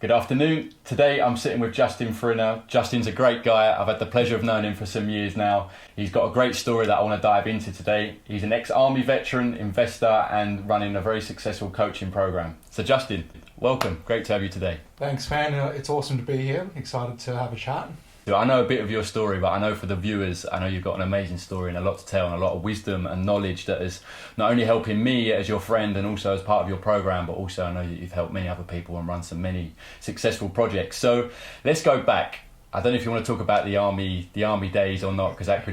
Good afternoon. Today I'm sitting with Farina. Justin's a great guy. I've had the pleasure of knowing him for some years now. He's got a great story that I want to dive into today. He's an ex-army veteran, investor, and running a very successful coaching program. So Justin, welcome. Great to have you today. Thanks, man. It's awesome to be here. Excited to have a chat. I know a bit of your story, but I know for the viewers, I know you've got an amazing story and a lot to tell and a lot of wisdom and knowledge that is not only helping me as your friend and also as part of your program, but also I know that you've helped many other people and run many successful projects. So let's go back. I don't know if you want to talk about the army days or not, because that's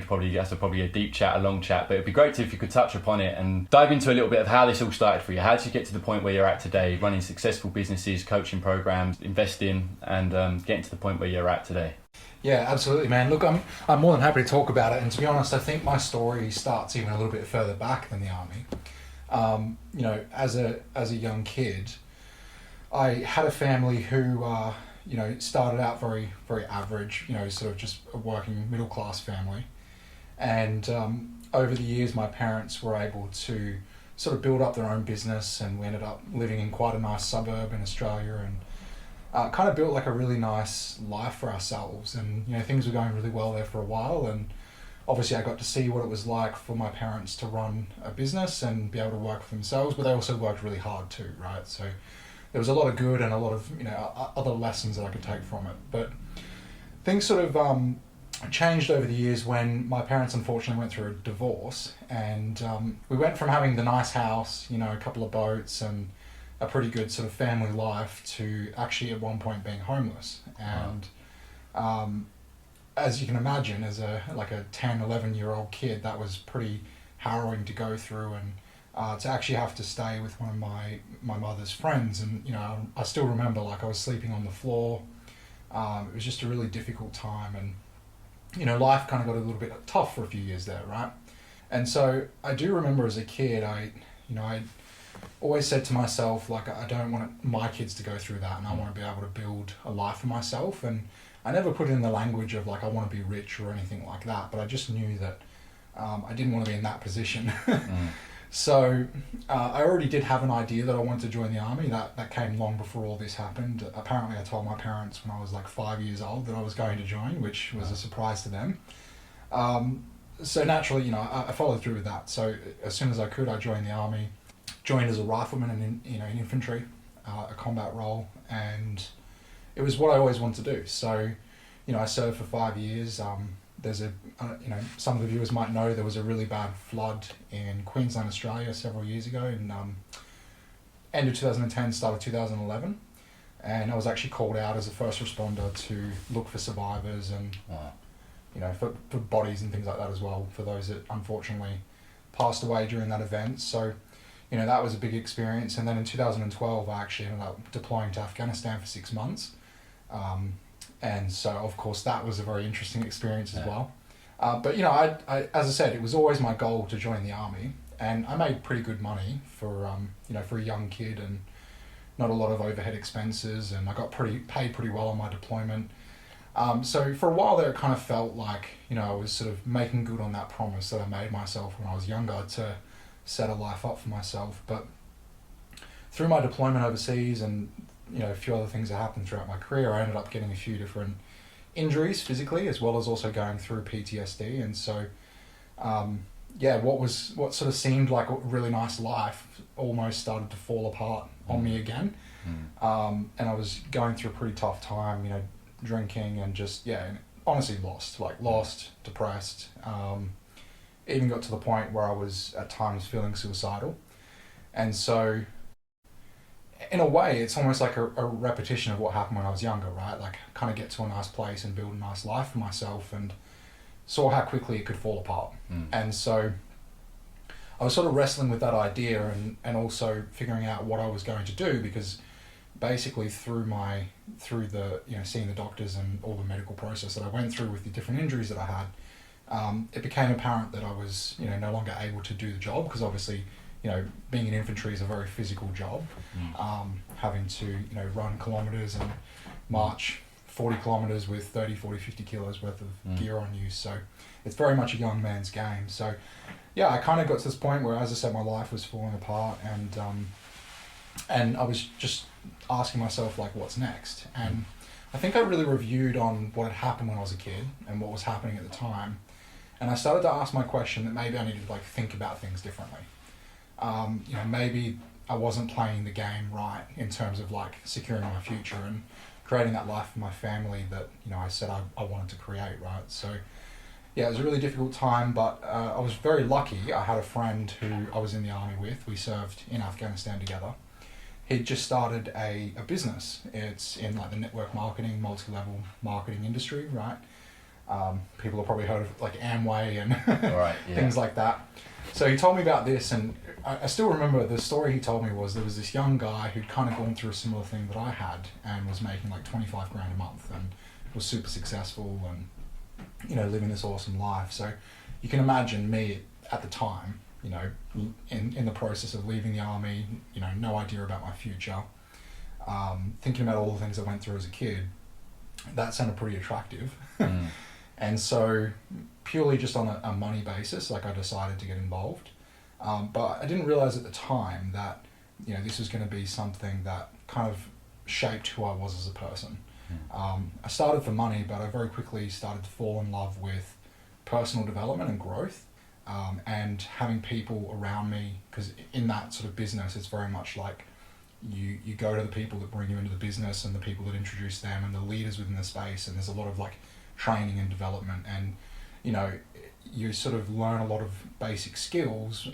probably a deep chat, a long chat, but it'd be great if you could touch upon it and dive into a little bit of how this all started for you. How did you get to the point where you're at today, running successful businesses, coaching programs, investing, and getting to the point where you're at today? Yeah, absolutely, man. Look, I'm more than happy to talk about it. And to be honest, I think my story starts even a little bit further back than the army. As a young kid, I had a family who, started out very, very average. Sort of just a working middle class family. And over the years, my parents were able to sort of build up their own business, and we ended up living in quite a nice suburb in Australia, and kind of built like a really nice life for ourselves, and things were going really well there for a while. And obviously I got to see what it was like for my parents to run a business and be able to work for themselves, but they also worked really hard too, right? So there was a lot of good and a lot of other lessons that I could take from it. But things sort of changed over the years when my parents unfortunately went through a divorce, and we went from having the nice house, a couple of boats and a pretty good sort of family life to actually at one point being homeless. And as you can imagine, as a 10, 11-year-old kid, that was pretty harrowing to go through, and to actually have to stay with one of my mother's friends. And I still remember, I was sleeping on the floor. It was just a really difficult time, and life kind of got a little bit tough for a few years there, right? And so I do remember as a kid, I always said to myself, I don't want my kids to go through that, and I want to be able to build a life for myself. And I never put it in the language of I want to be rich or anything like that, but I just knew that I didn't want to be in that position. So I already did have an idea that I wanted to join the army. That came long before all this happened. Apparently I told my parents when I was 5 years old that I was going to join, which was a surprise to them. So naturally, I followed through with that. So as soon as I could, I joined the army. Joined as a rifleman in infantry, a combat role, and it was what I always wanted to do. So, I served for 5 years. There's some of the viewers might know there was a really bad flood in Queensland, Australia, several years ago, in end of 2010, start of 2011, and I was actually called out as a first responder to look for survivors and for bodies and things like that as well, for those that unfortunately passed away during that event. So that was a big experience. And then in 2012, I actually ended up deploying to Afghanistan for 6 months. And so, of course, that was a very interesting experience as well. But, I, as I said, it was always my goal to join the army. And I made pretty good money for a young kid, and not a lot of overhead expenses. And I got paid pretty well on my deployment. So for a while there, it kind of felt like, I was sort of making good on that promise that I made myself when I was younger to set a life up for myself. But through my deployment overseas and a few other things that happened throughout my career, I ended up getting a few different injuries physically, as well as also going through PTSD. And so what sort of seemed like a really nice life almost started to fall apart on me again. And I was going through a pretty tough time, drinking and just honestly lost, depressed. Even got to the point where I was at times feeling suicidal. And so in a way, it's almost like a repetition of what happened when I was younger, right? Kind of get to a nice place and build a nice life for myself, and saw how quickly it could fall apart. And so I was sort of wrestling with that idea, and also figuring out what I was going to do, because basically through the seeing the doctors and all the medical process that I went through with the different injuries that I had, it became apparent that I was, no longer able to do the job, because obviously, being in infantry is a very physical job. Having to, run kilometers and march 40 kilometers with 30, 40, 50 kilos worth of gear on you. So it's very much a young man's game. So yeah, I kind of got to this point where, as I said, my life was falling apart, and I was just asking myself, like, what's next? And I think I really reviewed on what had happened when I was a kid and what was happening at the time. And I started to ask my question that maybe I needed to, like, think about things differently. Maybe I wasn't playing the game right in terms of, like, securing my future and creating that life for my family that, I said I wanted to create, right? So, yeah, it was a really difficult time, but I was very lucky. I had a friend who I was in the army with. We served in Afghanistan together. He'd just started a business. It's in, like, the network marketing, multi-level marketing industry, right? People have probably heard of, like, Amway and right, yeah. things like that. So he told me about this, and I still remember the story he told me was there was this young guy who'd kind of gone through a similar thing that I had and was making like 25 grand a month and was super successful and, living this awesome life. So you can imagine me at the time, in the process of leaving the army, no idea about my future, thinking about all the things I went through as a kid. That sounded pretty attractive. And so purely just on a money basis, like, I decided to get involved. But I didn't realize at the time that, this was going to be something that kind of shaped who I was as a person. I started for money, but I very quickly started to fall in love with personal development and growth, and having people around me, because in that sort of business, it's very much like you go to the people that bring you into the business and the people that introduce them and the leaders within the space, and there's a lot of, like, training and development, and you sort of learn a lot of basic skills.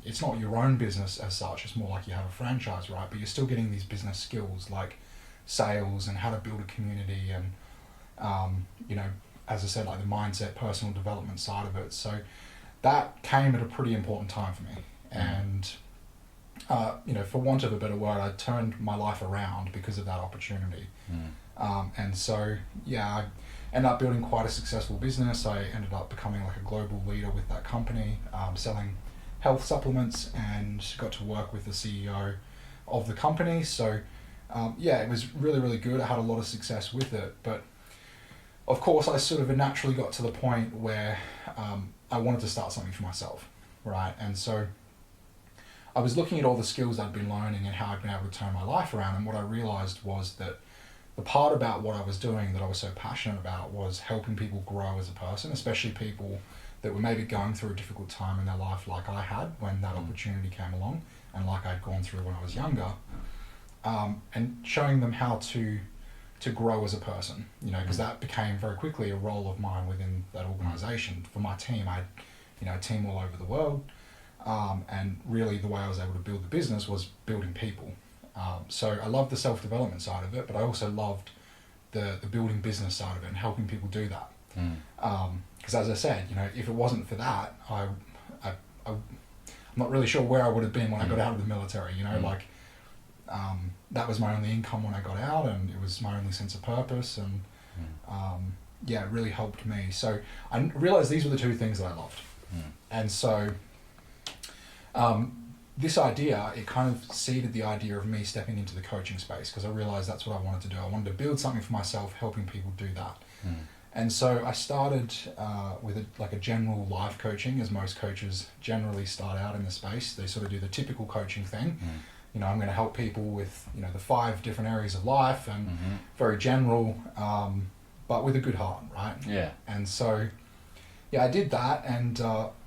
It's not your own business as such, it's more like you have a franchise, right? But you're still getting these business skills like sales and how to build a community and as I said, like, the mindset, personal development side of it. So that came at a pretty important time for me. And for want of a better word, I turned my life around because of that opportunity. And so, I ended up building quite a successful business. I ended up becoming, like, a global leader with that company, selling health supplements, and got to work with the CEO of the company. So, it was really, really good. I had a lot of success with it. But, of course, I sort of naturally got to the point where I wanted to start something for myself, right? And so I was looking at all the skills I'd been learning and how I'd been able to turn my life around, and what I realized was that the part about what I was doing that I was so passionate about was helping people grow as a person, especially people that were maybe going through a difficult time in their life like I had when that opportunity came along, and like I'd gone through when I was younger, and showing them how to grow as a person, because that became very quickly a role of mine within that organization. For my team, I had, a team all over the world, and really the way I was able to build the business was building people. So I loved the self-development side of it, but I also loved the building business side of it and helping people do that. Because as I said, if it wasn't for that, I'm not really sure where I would have been when I got out of the military. That was my only income when I got out, and it was my only sense of purpose, and it really helped me. So I realized these were the two things that I loved. And so this idea, it kind of seeded the idea of me stepping into the coaching space, because I realized that's what I wanted to do. I wanted to build something for myself, helping people do that. And so I started with a general life coaching, as most coaches generally start out in the space. They sort of do the typical coaching thing. I'm going to help people with, the 5 different areas of life, and very general, but with a good heart, right? Yeah. And so, I did that, and,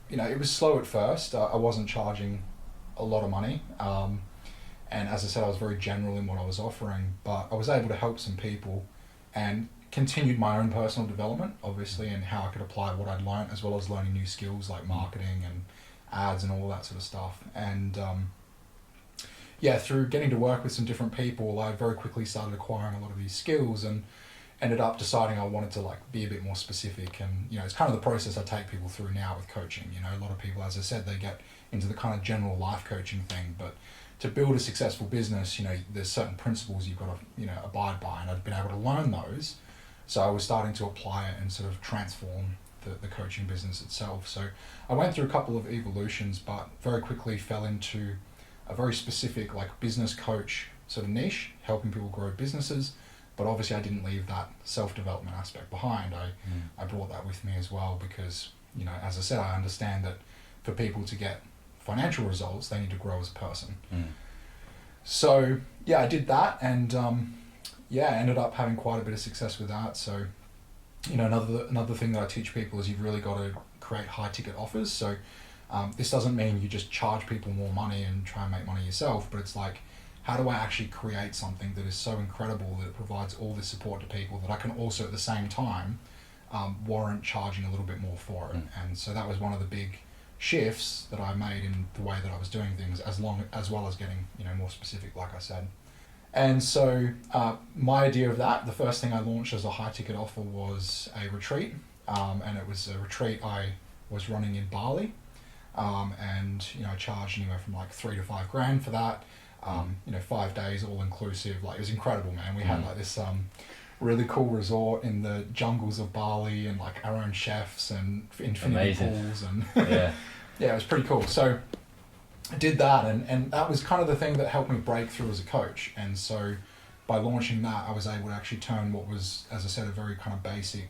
it was slow at first. I wasn't charging a lot of money. And as I said, I was very general in what I was offering, but I was able to help some people and continued my own personal development, obviously, and how I could apply what I'd learned, as well as learning new skills like marketing and ads and all that sort of stuff. And through getting to work with some different people, I very quickly started acquiring a lot of these skills and ended up deciding I wanted to, like, be a bit more specific. And, it's kind of the process I take people through now with coaching. A lot of people, as I said, they get into the kind of general life coaching thing, but to build a successful business, there's certain principles you've got to, abide by, and I've been able to learn those. So I was starting to apply it and sort of transform the coaching business itself. So I went through a couple of evolutions, but very quickly fell into a very specific, like, business coach sort of niche, helping people grow businesses. But obviously I didn't leave that self-development aspect behind. I brought that with me as well, because, as I said, I understand that for people to get financial results, they need to grow as a person. So yeah, I did that, and yeah, ended up having quite a bit of success with that. So, you know, another thing that I teach people is you've really got to create high ticket offers. So this doesn't mean you just charge people more money and try and make money yourself, but it's like, how do I actually create something that is so incredible that it provides all this support to people that I can also at the same time warrant charging a little bit more for it. And so that was one of the big shifts that I made in the way that I was doing things, as well as getting, you know, more specific, like I said. And so my idea of that, the first thing I launched as a high ticket offer was a retreat, and it was a retreat I was running in Bali, and you know, I charged anywhere from like $3,000 to $5,000 for that. You know, 5 days all inclusive. Like, it was incredible, man. We had like this really cool resort in the jungles of Bali, and like our own chefs and infinity pools, and yeah, it was pretty cool. So I did that, and that was kind of the thing that helped me break through as a coach. And so by launching that, I was able to actually turn what was, as I said, a very kind of basic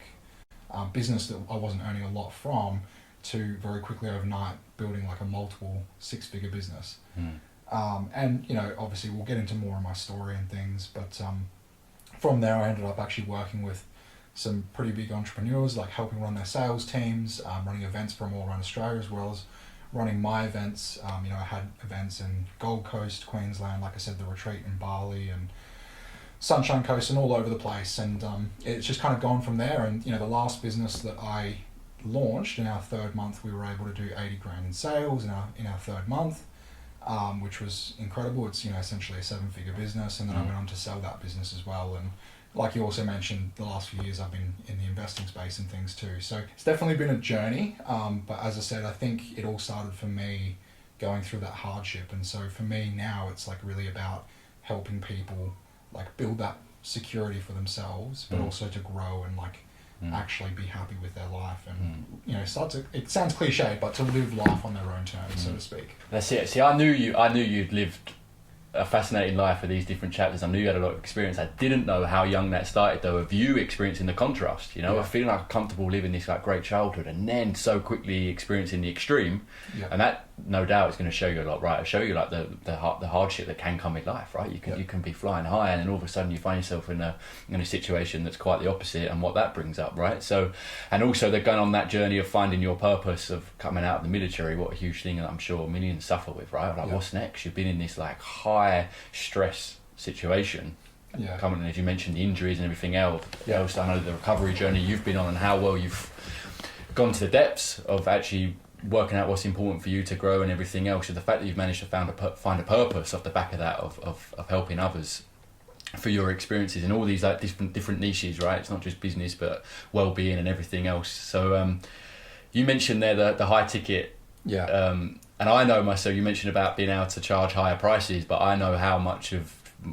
business that I wasn't earning a lot from, to very quickly overnight building like a multiple six-figure business. And you know, obviously we'll get into more of my story and things, but from there I ended up actually working with some pretty big entrepreneurs, like helping run their sales teams, running events for them all around Australia, as well as running my events. You know, I had events in Gold Coast, Queensland, like I said, the retreat in Bali, and Sunshine Coast, and all over the place. And it's just kind of gone from there. And you know, the last business that I launched, in our third month, we were able to do 80 grand in sales in our third month. Which was incredible. It's, you know, essentially a 7-figure business, and then I went on to sell that business as well. And like you also mentioned, the last few years I've been in the investing space and things too. So it's definitely been a journey. But as I said, I think it all started for me going through that hardship. And so for me now, it's like really about helping people like build that security for themselves, but also to grow and like actually be happy with their life, and you know, it sounds cliche, but to live life on their own terms, so to speak. That's it. See, I knew you'd lived a fascinating life with these different chapters. I knew you had a lot of experience. I didn't know how young that started, though, of you experiencing the contrast, you know, of feeling like comfortable living this like great childhood, and then so quickly experiencing the extreme. And that, no doubt, is going to show you a lot, right? It'll show you like the hardship that can come in life, right? You can be flying high, and then all of a sudden you find yourself in a situation that's quite the opposite, and what that brings up, right? So, and also they're going on that journey of finding your purpose, of coming out of the military. What a huge thing that I'm sure millions suffer with, right? Like, what's next? You've been in this like high stress situation, coming, as you mentioned, the injuries and everything else. I know the recovery journey you've been on, and how well you've gone to the depths of actually working out what's important for you to grow and everything else. So the fact that you've managed to find a purpose off the back of that, of helping others for your experiences in all these like different niches, right? It's not just business, but well-being and everything else. So you mentioned there the high ticket. And I know myself, you mentioned about being able to charge higher prices, but I know how much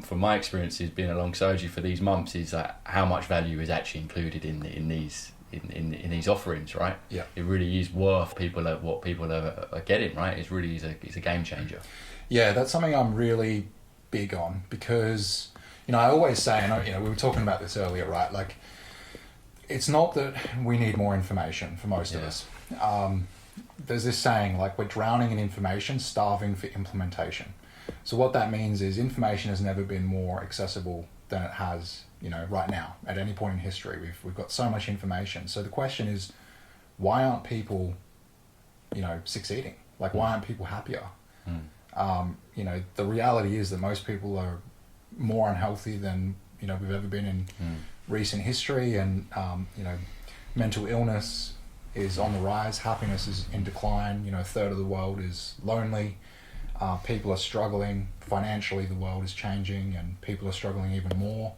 from my experiences being alongside you for these months, is like how much value is actually included in these offerings, right? It really is worth what people are getting, right? It really is a game changer. Yeah, that's something I'm really big on, because you know, I always say, and you know, we were talking about this earlier, right? Like, it's not that we need more information for most of us. There's this saying, like, we're drowning in information, starving for implementation. So what that means is information has never been more accessible than it has, you know, right now. At any point in history, we've got so much information. So the question is, why aren't people, you know, succeeding? Like, why aren't people happier? You know, the reality is that most people are more unhealthy than, you know, we've ever been in recent history, and you know, mental illness is on the rise, happiness is in decline. You know, a third of the world is lonely. People are struggling financially. The world is changing, and people are struggling even more.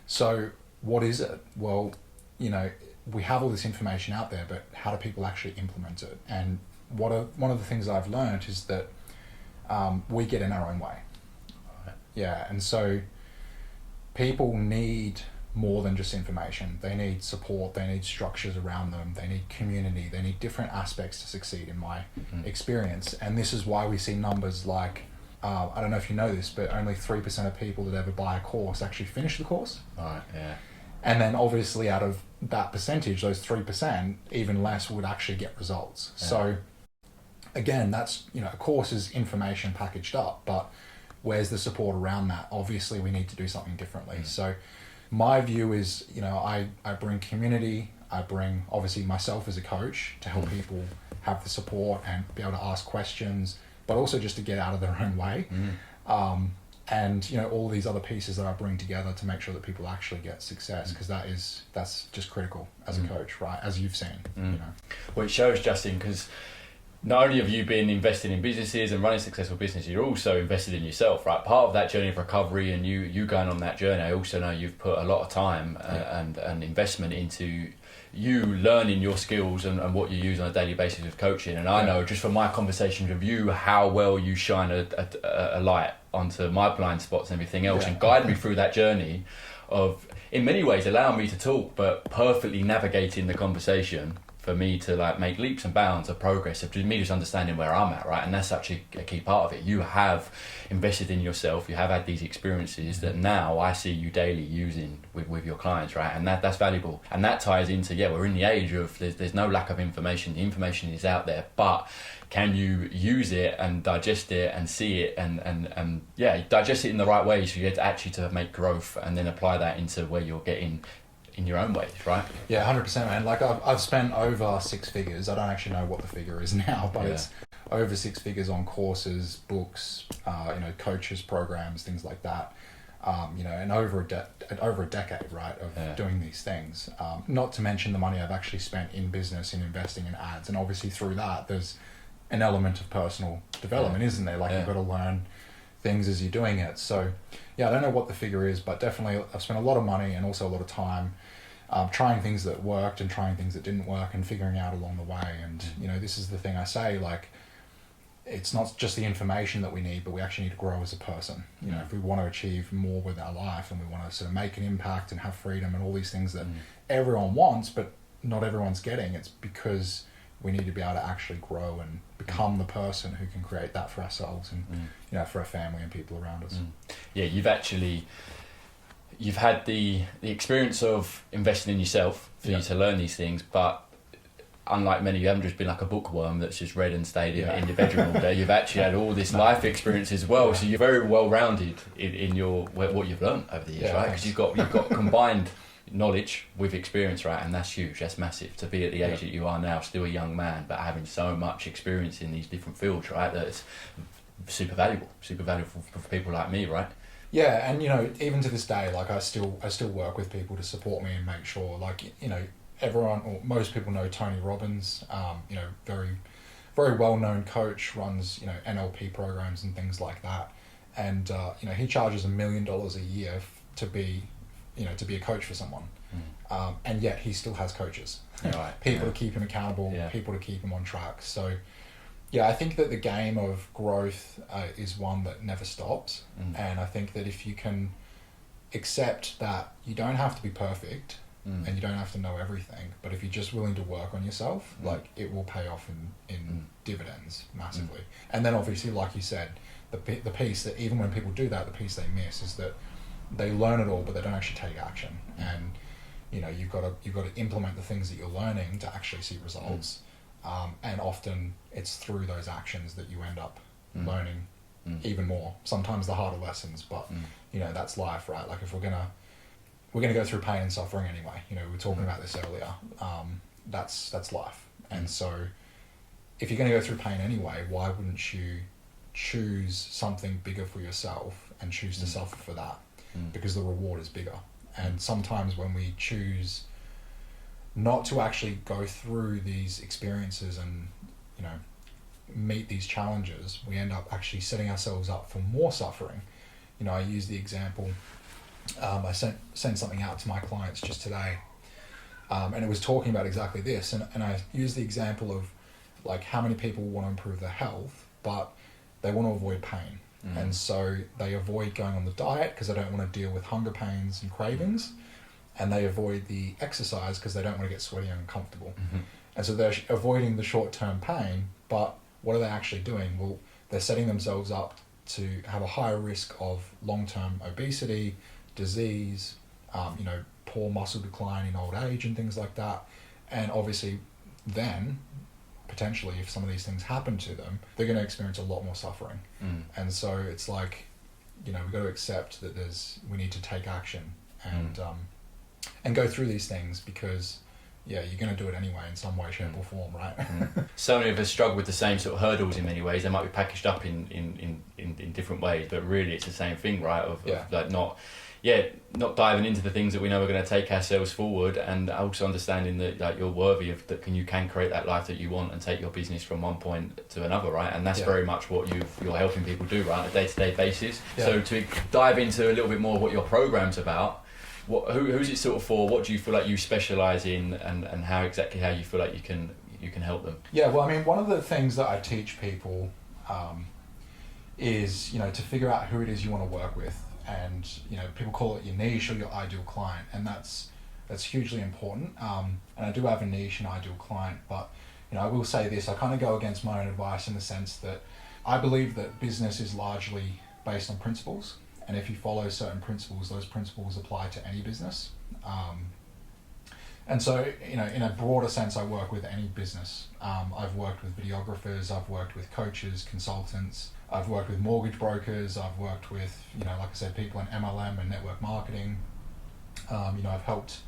So what is it? Well, you know, we have all this information out there, but how do people actually implement it? And one of the things I've learned is that we get in our own way. And so people need more than just information. They need support, they need structures around them, they need community, they need different aspects to succeed, in my experience. And this is why we see numbers like, I don't know if you know this, but only 3% of people that ever buy a course actually finish the course. And then obviously out of that percentage, those 3%, even less would actually get results. So again, that's, you know, a course is information packaged up, but where's the support around that? Obviously we need to do something differently. So my view is, I bring community, I bring obviously myself as a coach to help people have the support and be able to ask questions, but also just to get out of their own way. And all these other pieces that I bring together to make sure that people actually get success, because that's just critical as a coach, right? As you've seen. Well, it shows, Justin, because not only have you been invested in businesses and running successful businesses, you're also invested in yourself, right? Part of that journey of recovery and you going on that journey, I also know you've put a lot of time and investment into you learning your skills and what you use on a daily basis with coaching. And I know just from my conversations with you how well you shine a light onto my blind spots and everything else, and guide me through that journey of, in many ways, allowing me to talk but perfectly navigating the conversation for me to like make leaps and bounds of progress, of me just understanding where I'm at, right? And that's such a key part of it. You have invested in yourself, you have had these experiences that now I see you daily using with your clients, right? And that's valuable. And that ties into, we're in the age of there's no lack of information. The information is out there, but can you use it and digest it and see it and digest it in the right way so you get actually to make growth and then apply that into where you're getting in your own ways, right? Yeah, 100%, man. Like I've spent over 6 figures. I don't actually know what the figure is now, but it's over 6 figures on courses, books, coaches, programs, things like that. And over a decade, right, of doing these things. Not to mention the money I've actually spent in business, in investing in ads, and obviously through that, there's an element of personal development, isn't there? Like you've got to learn things as you're doing it. So, I don't know what the figure is, but definitely I've spent a lot of money and also a lot of time trying things that worked and trying things that didn't work and figuring out along the way. And, this is the thing I say, like, it's not just the information that we need, but we actually need to grow as a person. If we want to achieve more with our life and we want to sort of make an impact and have freedom and all these things that everyone wants, but not everyone's getting, it's because we need to be able to actually grow and become the person who can create that for ourselves and for our family and people around us. Yeah, you've had the experience of investing in yourself for you to learn these things, but unlike many, you haven't just been like a bookworm that's just read and stayed in your bedroom all day. You've actually had all this life experience as well, so you're very well rounded in your what you've learned over the years, right? Because you've got combined knowledge with experience, right? And that's huge, that's massive, to be at the age that you are now, still a young man, but having so much experience in these different fields, right? That it's super valuable for people like me, right? Yeah, and even to this day, like I still work with people to support me and make sure, like, everyone or most people know Tony Robbins, very, very well-known coach, runs, NLP programs and things like that. And, he charges $1 million a year to be a coach for someone. And yet he still has coaches, people to keep him accountable, people to keep him on track. So, I think that the game of growth is one that never stops. And I think that if you can accept that you don't have to be perfect and you don't have to know everything, but if you're just willing to work on yourself, like it will pay off in dividends massively. And then obviously, like you said, the piece that even when people do that, the piece they miss is that they learn it all, but they don't actually take action. And you've got to implement the things that you're learning to actually see results. And often it's through those actions that you end up learning even more. Sometimes the harder lessons, but that's life, right? Like if we're gonna go through pain and suffering anyway. We were talking about this earlier. That's life. And so if you're gonna go through pain anyway, why wouldn't you choose something bigger for yourself and choose to suffer for that? Because the reward is bigger. And sometimes when we choose not to actually go through these experiences and meet these challenges, we end up actually setting ourselves up for more suffering. I use the example, I sent something out to my clients just today, and it was talking about exactly this, and I used the example of like how many people want to improve their health, but they want to avoid pain. And so they avoid going on the diet because they don't want to deal with hunger pains and cravings, and they avoid the exercise because they don't want to get sweaty and uncomfortable. And so they're avoiding the short-term pain, but what are they actually doing? Well, they're setting themselves up to have a higher risk of long-term obesity, disease, poor muscle decline in old age and things like that. And obviously then, potentially, if some of these things happen to them, they're going to experience a lot more suffering. And so it's like, we've got to accept that we need to take action and go through these things, because you're going to do it anyway in some way, shape or form, right? So many of us struggle with the same sort of hurdles in many ways. They might be packaged up in different ways, but really it's the same thing, right? Of like not diving into the things that we know are going to take ourselves forward, and also understanding that like you're worthy of that, you can create that life that you want and take your business from one point to another, right? And that's very much what you're helping people do, right, on a day-to-day basis. So to dive into a little bit more of what your program's about, who's it sort of for? What do you feel like you specialise in, and how you feel like you can help them? Yeah, well, I mean, one of the things that I teach people is to figure out who it is you want to work with, and people call it your niche or your ideal client, and that's hugely important. And I do have a niche and ideal client, but I will say this: I kind of go against my own advice in the sense that I believe that business is largely based on principles. And if you follow certain principles, those principles apply to any business. And so, in a broader sense, I work with any business. I've worked with videographers, I've worked with coaches, consultants, I've worked with mortgage brokers, I've worked with, like I said, people in MLM and network marketing. I've helped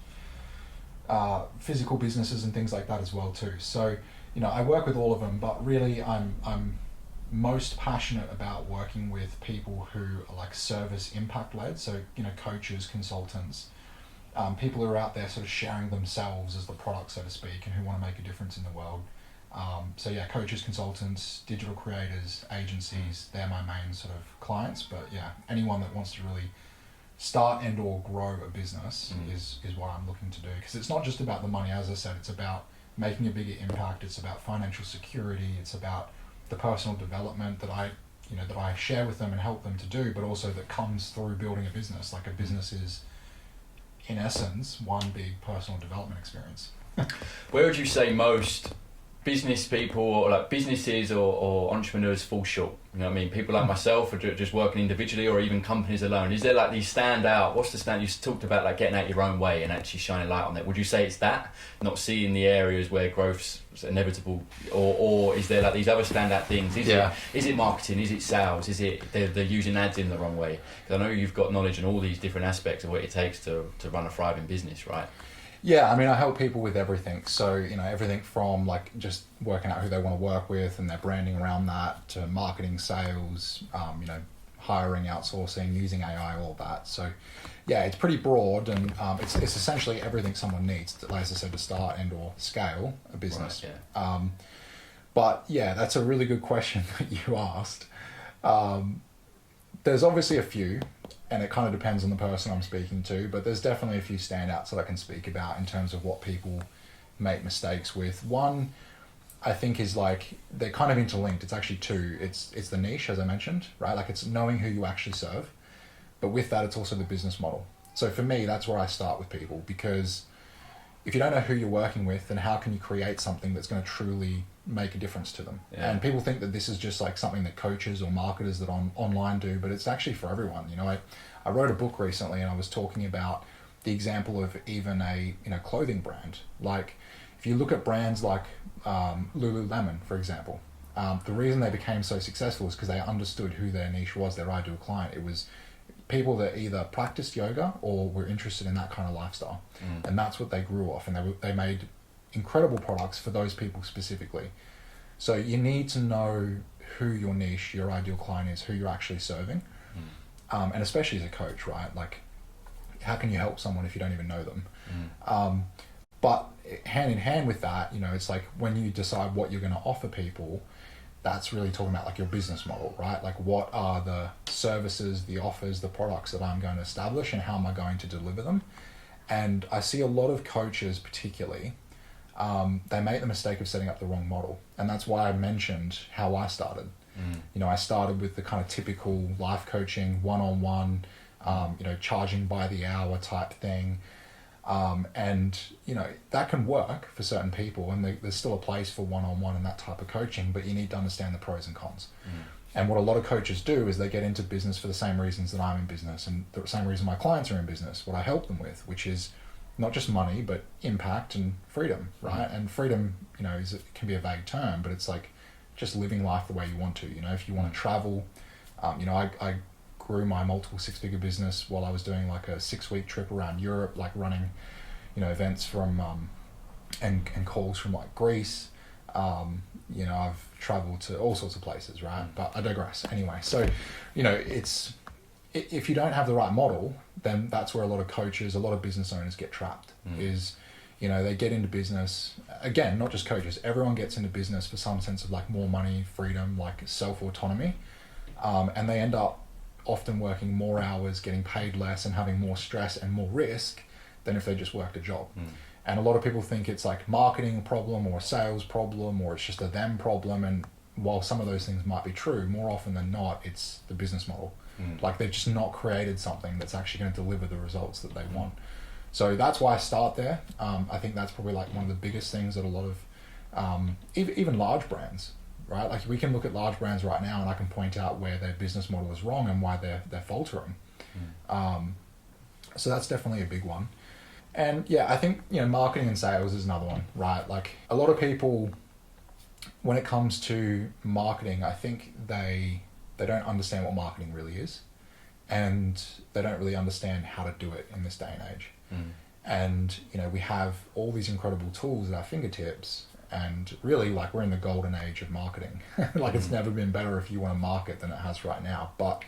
physical businesses and things like that as well too. So, I work with all of them, but really I'm most passionate about working with people who are like service impact led. So, coaches, consultants, people who are out there sort of sharing themselves as the product, so to speak, and who want to make a difference in the world. Coaches, consultants, digital creators, agencies, they're my main sort of clients. But anyone that wants to really start and or grow a business is what I'm looking to do. Because it's not just about the money, as I said, it's about making a bigger impact. It's about financial security. It's about the personal development that I share with them and help them to do, but also that comes through building a business. Like a business is, in essence, one big personal development experience. Where would you say most business people or like businesses or entrepreneurs fall short? You know what I mean? People like myself are just working individually, or even companies alone. Is there like these stand out? What's the stand? You talked about like getting out your own way and actually shining light on that. Would you say it's that, not seeing the areas where growth's inevitable, or is there like these other standout things? Is it marketing? Is it sales? Is it they're using ads in the wrong way? Because I know you've got knowledge in all these different aspects of what it takes to run a thriving business, right? Yeah, I mean, I help people with everything. So, everything from like just working out who they want to work with and their branding around that, to marketing, sales, hiring, outsourcing, using AI, all that. So, it's pretty broad, and it's essentially everything someone needs, as I said, to start and or scale a business. Right, but that's a really good question that you asked. There's obviously a few, and it kind of depends on the person I'm speaking to, but there's definitely a few standouts that I can speak about in terms of what people make mistakes with. One, I think, is like, they're kind of interlinked. It's actually two. It's the niche, as I mentioned, right? Like, it's knowing who you actually serve, but with that, it's also the business model. So for me, that's where I start with people, because if you don't know who you're working with, then how can you create something that's going to truly make a difference to them? Yeah. And people think that this is just like something that coaches or marketers that online do, but it's actually for everyone. I wrote a book recently, and I was talking about the example of even a clothing brand. Like, if you look at brands like Lululemon, for example, the reason they became so successful is because they understood who their niche was, their ideal client. It was people that either practiced yoga or were interested in that kind of lifestyle. And that's what they grew off, and they made incredible products for those people specifically. So you need to know who your niche, your ideal client is, who you're actually serving. And especially as a coach, right? Like, how can you help someone if you don't even know them? But hand in hand with that, it's like when you decide what you're going to offer people, that's really talking about like your business model, right? Like, what are the services, the offers, the products that I'm going to establish, and how am I going to deliver them? And I see a lot of coaches particularly, they make the mistake of setting up the wrong model. And that's why I mentioned how I started. I started with the kind of typical life coaching, one-on-one, charging by the hour type thing. And that can work for certain people, and there's still a place for one-on-one and that type of coaching, but you need to understand the pros and cons. And what a lot of coaches do is they get into business for the same reasons that I'm in business, and the same reason my clients are in business, what I help them with, which is not just money, but impact and freedom, right? And freedom, it can be a vague term, but it's like just living life the way you want to. If you want to travel, I grew my multiple six-figure business while I was doing like a 6-week trip around Europe, like running, events from and calls from like Greece. I've traveled to all sorts of places, right? But I digress. Anyway, so it's, if you don't have the right model, then that's where a lot of coaches, a lot of business owners get trapped. Is they get into business, again, not just coaches, everyone gets into business for some sense of like more money, freedom, like self-autonomy, and they end up often working more hours, getting paid less, and having more stress and more risk than if they just worked a job. And a lot of people think it's like marketing problem or a sales problem, or it's just a them problem. And while some of those things might be true, more often than not, it's the business model. Like they've just not created something that's actually going to deliver the results that they want. So that's why I start there. I think that's probably like one of the biggest things that a lot of, even large brands, right? Like we can look at large brands right now and I can point out where their business model is wrong and why they're faltering. So that's definitely a big one. And yeah, I think, marketing and sales is another one, right? Like a lot of people, when it comes to marketing, I think they don't understand what marketing really is, and they don't really understand how to do it in this day and age. And, we have all these incredible tools at our fingertips, and really like we're in the golden age of marketing. Like it's never been better if you want to market than it has right now, but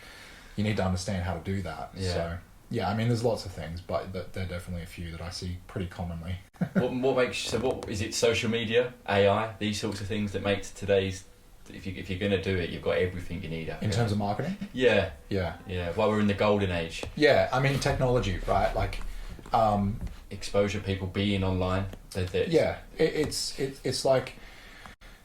you need to understand how to do that. Yeah. So yeah, I mean, there's lots of things, but there are definitely a few that I see pretty commonly. What is it? Social media, AI, these sorts of things that makes today's. If you're going to do it, you've got everything you need. In terms of marketing? Yeah. Yeah. While we're in the golden age. Yeah, I mean, technology, right? Like, exposure, people being online. Yeah, it's like,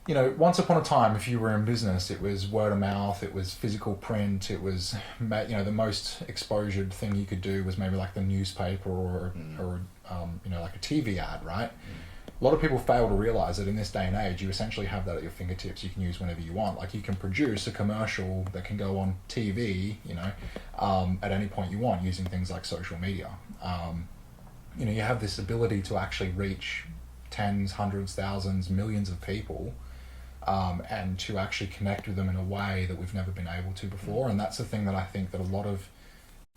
once upon a time, if you were in business, it was word of mouth, it was physical print, it was, the most exposure thing you could do was maybe like the newspaper or like a TV ad, right? A lot of people fail to realize that in this day and age, you essentially have that at your fingertips. You can use whenever you want. Like you can produce a commercial that can go on TV, at any point you want using things like social media. You have this ability to actually reach tens, hundreds, thousands, millions of people, and to actually connect with them in a way that we've never been able to before. And that's the thing that I think that a lot of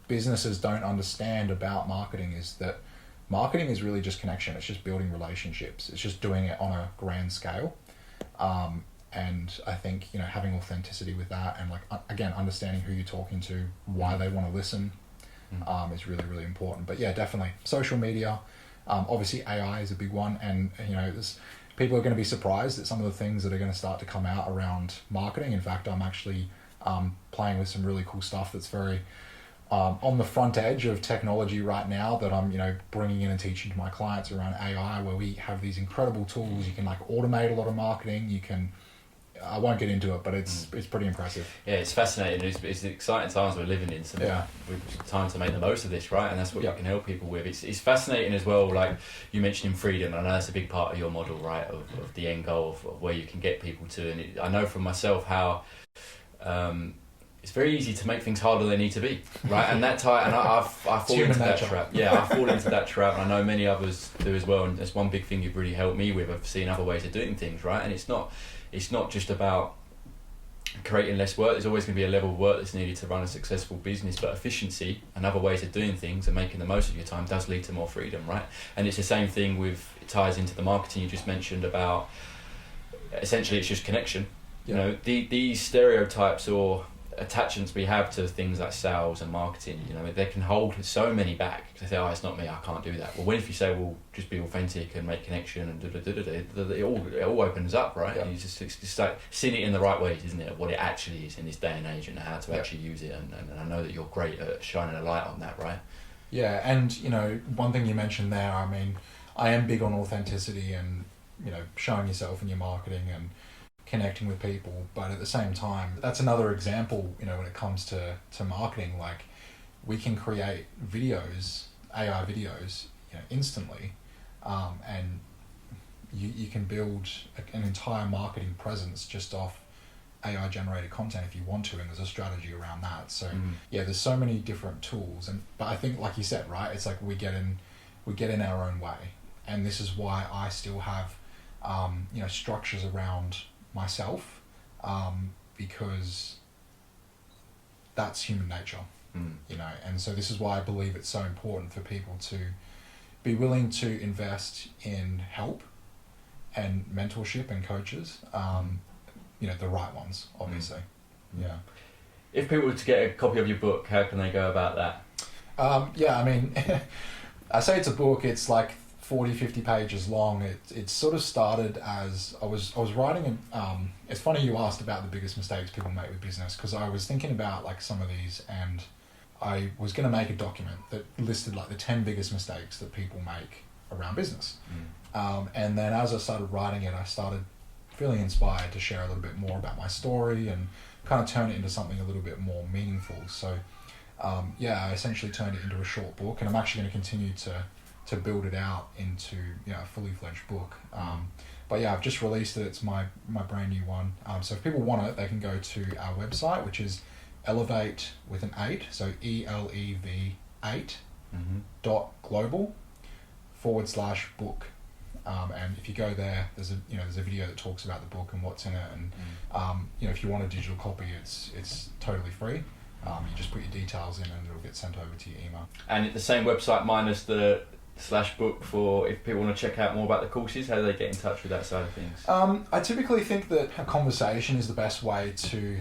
businesses don't understand about marketing, is that marketing is really just connection. It's just building relationships. It's just doing it on a grand scale. And I think, having authenticity with that, and like, again, understanding who you're talking to, why they want to listen, is really, really important. But yeah, definitely social media. Obviously AI is a big one. And, people are going to be surprised at some of the things that are going to start to come out around marketing. In fact, I'm actually playing with some really cool stuff that's very on the front edge of technology right now, that I'm bringing in and teaching to my clients around AI, where we have these incredible tools. You can like automate a lot of marketing. You can, I won't get into it, but it's pretty impressive. Yeah, it's fascinating. It's exciting times we're living in. So we've time to make the most of this, right? And that's what you can help people with. It's fascinating as well. Like you mentioned freedom, and I know that's a big part of your model, right? Of the end goal of where you can get people to. And I know from myself how it's very easy to make things harder than they need to be, right? And I fall into that trap. Yeah, I fall into that trap, and I know many others do as well. And that's one big thing you've really helped me with. I've seen other ways of doing things, right? And it's not just about creating less work. There's always going to be a level of work that's needed to run a successful business, but efficiency and other ways of doing things and making the most of your time does lead to more freedom, right? And it's the same thing with, it ties into the marketing you just mentioned about, essentially it's just connection. These stereotypes or attachments we have to things like sales and marketing, they can hold so many back. They say, it's not me, I can't do that. Well, when if you say, well, just be authentic and make connection and it all opens up, right? Yeah. It's just like seeing it in the right ways, isn't it? What it actually is in this day and age, and how to actually use it. And I know that you're great at shining a light on that, right? Yeah, and one thing you mentioned there, I mean, I am big on authenticity and showing yourself in your marketing and connecting with people, but at the same time, that's another example, when it comes to marketing. Like, we can create videos, AI videos, instantly, and you can build an entire marketing presence just off AI generated content if you want to, and there's a strategy around that. So there's so many different tools, but I think, like you said, right, it's like we get in our own way, and this is why I still have structures around myself, because that's human nature, you know. And so this is why I believe it's so important for people to be willing to invest in help and mentorship and coaches, you know, the right ones, obviously. Yeah. If people were to get a copy of your book, how can they go about that? Yeah, I mean, I say it's a book, it's like 40, 50 pages long. It sort of started as I was writing, it's funny you asked about the biggest mistakes people make with business, because I was thinking about like some of these, and I was going to make a document that listed like the 10 biggest mistakes that people make around business. And then as I started writing it, I started feeling inspired to share a little bit more about my story and kind of turn it into something a little bit more meaningful. So yeah, I essentially turned it into a short book, and I'm actually going to continue to build it out into, you know, a fully fledged book. But yeah, I've just released it. It's my brand new one. So if people want it, they can go to our website, which is elevate with an 8, so ELEV8 .global/book. And if you go there, there's a video that talks about the book and what's in it, and you know, if you want a digital copy, it's totally free. You just put your details in and it'll get sent over to your email. And it's the same website minus the /book for if people want to check out more about the courses. How do they get in touch with that side of things? I typically think that a conversation is the best way to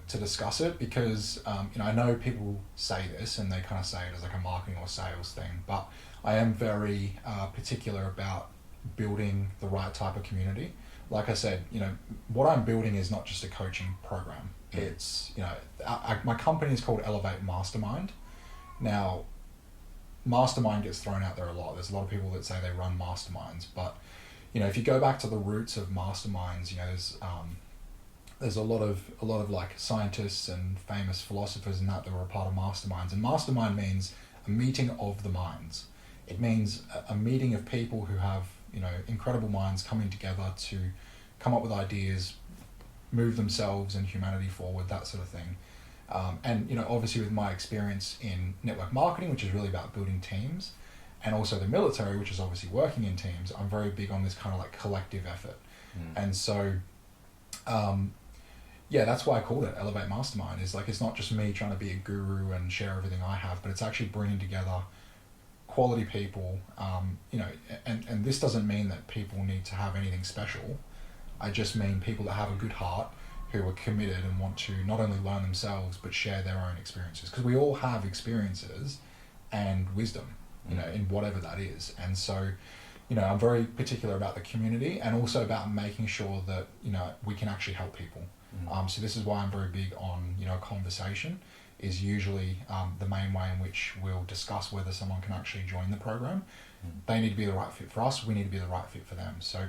discuss it, because you know, I know people say this and they kind of say it as like a marketing or sales thing, but I am very particular about building the right type of community. Like I said, you know, what I'm building is not just a coaching program. It's, you know, my company is called Elevate Mastermind. Now, mastermind gets thrown out there a lot. There's a lot of people that say they run masterminds, but you know, if you go back to the roots of masterminds, you know, there's a lot of like scientists and famous philosophers and that were a part of masterminds. And mastermind means a meeting of the minds. It means a meeting of people who have, you know, incredible minds coming together to come up with ideas, move themselves and humanity forward, that sort of thing. And you know, obviously with my experience in network marketing, which is really about building teams, and also the military, which is obviously working in teams, I'm very big on this kind of like collective effort. And so yeah, that's why I called it Elevate Mastermind. Is like, it's not just me trying to be a guru and share everything I have, but it's actually bringing together quality people. You know, and this doesn't mean that people need to have anything special. I just mean people that have a good heart, who are committed and want to not only learn themselves but share their own experiences, because we all have experiences and wisdom, you know, in whatever that is. And so, you know, I'm very particular about the community, and also about making sure that, you know, we can actually help people. So this is why I'm very big on, you know, conversation is usually the main way in which we'll discuss whether someone can actually join the program. They need to be the right fit for us, we need to be the right fit for them. So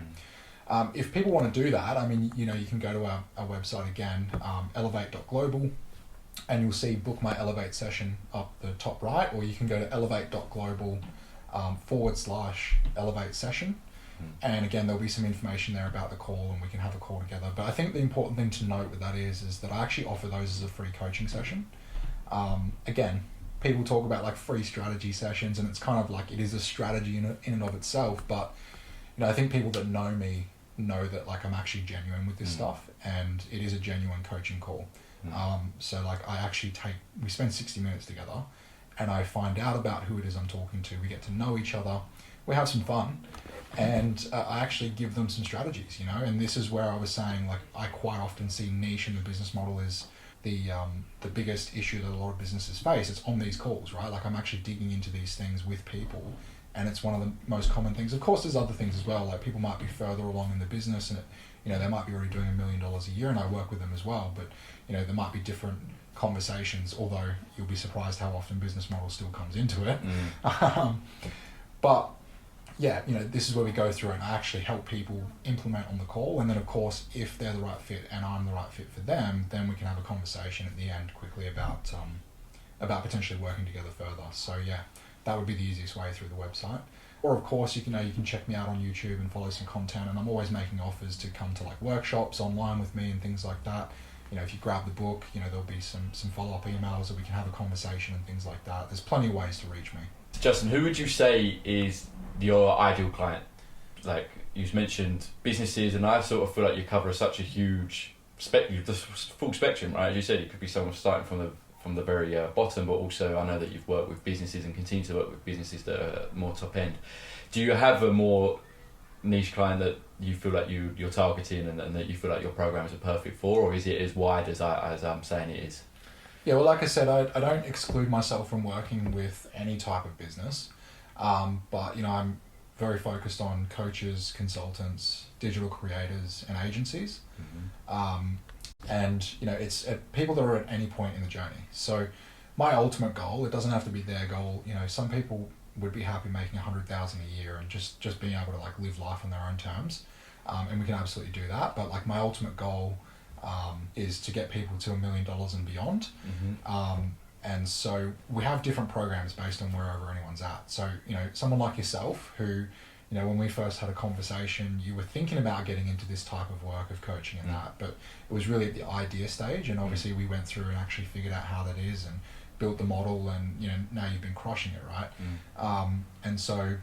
if people want to do that, I mean, you know, you can go to our website again, elevate.global, and you'll see book my Elevate session up the top right, or you can go to elevate.global /Elevate session. And again, there'll be some information there about the call, and we can have a call together. But I think the important thing to note with that is that I actually offer those as a free coaching session. Again, people talk about like free strategy sessions, and it's kind of like, it is a strategy in and of itself. But, you know, I think people that know me know that like I'm actually genuine with this stuff, and it is a genuine coaching call. So like we spend 60 minutes together, and I find out about who it is I'm talking to. We get to know each other, we have some fun, and I actually give them some strategies, you know. And this is where I was saying, like, I quite often see niche in the business model is the biggest issue that a lot of businesses face. It's on these calls, right? Like, I'm actually digging into these things with people, and it's one of the most common things. Of course, there's other things as well. Like, people might be further along in the business, and you know, they might be already doing $1 million a year, and I work with them as well. But you know, there might be different conversations. Although you'll be surprised how often business model still comes into it. But yeah, you know, this is where we go through, and I actually help people implement on the call. And then, of course, if they're the right fit and I'm the right fit for them, then we can have a conversation at the end quickly about potentially working together further. So yeah, that would be the easiest way through the website. Or of course, you can check me out on YouTube and follow some content. And I'm always making offers to come to like workshops online with me and things like that. You know, if you grab the book, you know, there'll be some follow-up emails that we can have a conversation and things like that. There's plenty of ways to reach me. Justin, who would you say is your ideal client? Like, you've mentioned businesses, and I sort of feel like you cover such a huge spectrum, the full spectrum, right? As you said, it could be someone starting from the from the very bottom, but also I know that you've worked with businesses and continue to work with businesses that are more top end. Do you have a more niche client that you feel like you're targeting and that you feel like your programs are perfect for, or is it as wide as I'm saying it is? Yeah, well, like I said, I don't exclude myself from working with any type of business, but I'm very focused on coaches, consultants, digital creators, and agencies. And it's people that are at any point in the journey. So my ultimate goal, it doesn't have to be their goal. Some people would be happy making 100,000 a year and just being able to like live life on their own terms, and we can absolutely do that. But like my ultimate goal is to get people to $1 million and beyond. And so we have different programs based on wherever anyone's at. So someone like yourself who, when we first had a conversation, you were thinking about getting into this type of work of coaching and that, but it was really at the idea stage. And obviously we went through and actually figured out how that is and built the model, and now you've been crushing it, right? And so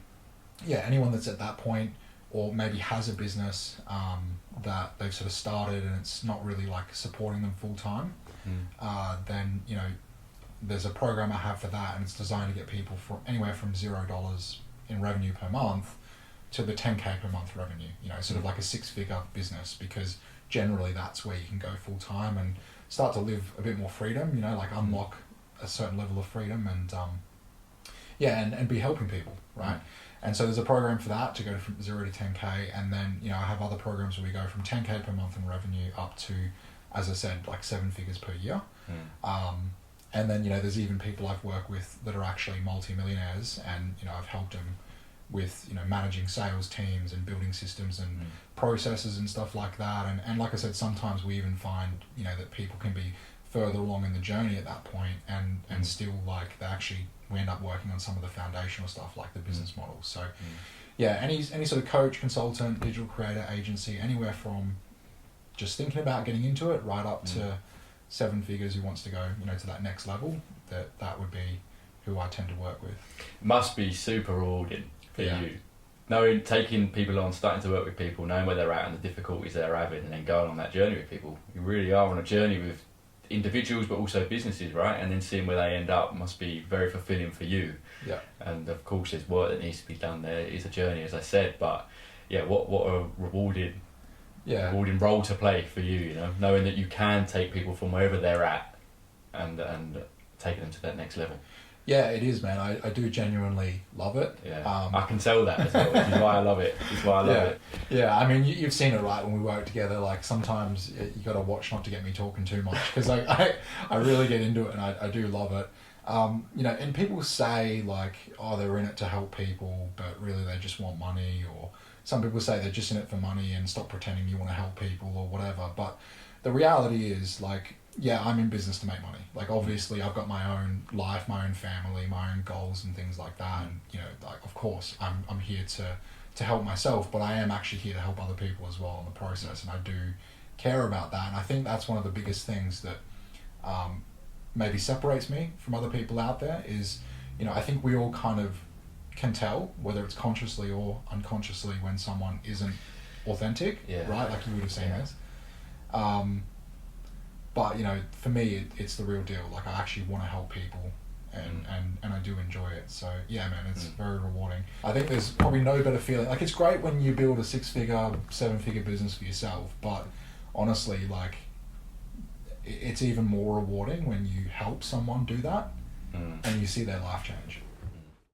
anyone that's at that point, or maybe has a business that they've sort of started and it's not really like supporting them full time, then there's a program I have for that, and it's designed to get people from anywhere from $0 in revenue per month to the 10K per month revenue, sort of like a 6-figure business, because generally that's where you can go full time and start to live a bit more freedom, like unlock a certain level of freedom and and be helping people, right? And so there's a program for that to go from 0 to 10K, and then I have other programs where we go from 10K per month in revenue up to, as I said, like 7 figures per year. And then there's even people I've worked with that are actually multi-millionaires, and I've helped them with managing sales teams and building systems and processes and stuff like that. And like I said, sometimes we even find that people can be further along in the journey at that point and still like we end up working on some of the foundational stuff like the business model. So any sort of coach, consultant, digital creator, agency, anywhere from just thinking about getting into it right up to 7 figures who wants to go to that next level, that would be who I tend to work with. Must be super rewarding for you, knowing, taking people on, starting to work with people, knowing where they're at and the difficulties they're having, and then going on that journey with people. You really are on a journey with individuals but also businesses, right? And then seeing where they end up must be very fulfilling for you. And of course there's work that needs to be done. There is a journey, as I said, but what a rewarding role to play for you, knowing that you can take people from wherever they're at and taking them to that next level. Yeah, it is, man. I do genuinely love it. I can tell that as well, which is why I love it. Yeah, I mean, you've seen it, right, when we work together. Like, sometimes you got to watch not to get me talking too much, because I really get into it, and I do love it. And people say, like, oh, they're in it to help people, but really they just want money, or some people say they're just in it for money and stop pretending you want to help people or whatever. But the reality is, like, I'm in business to make money. Like, obviously I've got my own life, my own family, my own goals and things like that. And, like, of course I'm here to help myself, but I am actually here to help other people as well in the process. And I do care about that. And I think that's one of the biggest things that maybe separates me from other people out there is, I think we all kind of can tell, whether it's consciously or unconsciously, when someone isn't authentic, right? Like you would have seen this. But for me, it's the real deal. Like, I actually want to help people, and I do enjoy it. So man, it's very rewarding. I think there's probably no better feeling. Like, it's great when you build a 6-figure, 7-figure business for yourself, but honestly, like, it's even more rewarding when you help someone do that and you see their life change.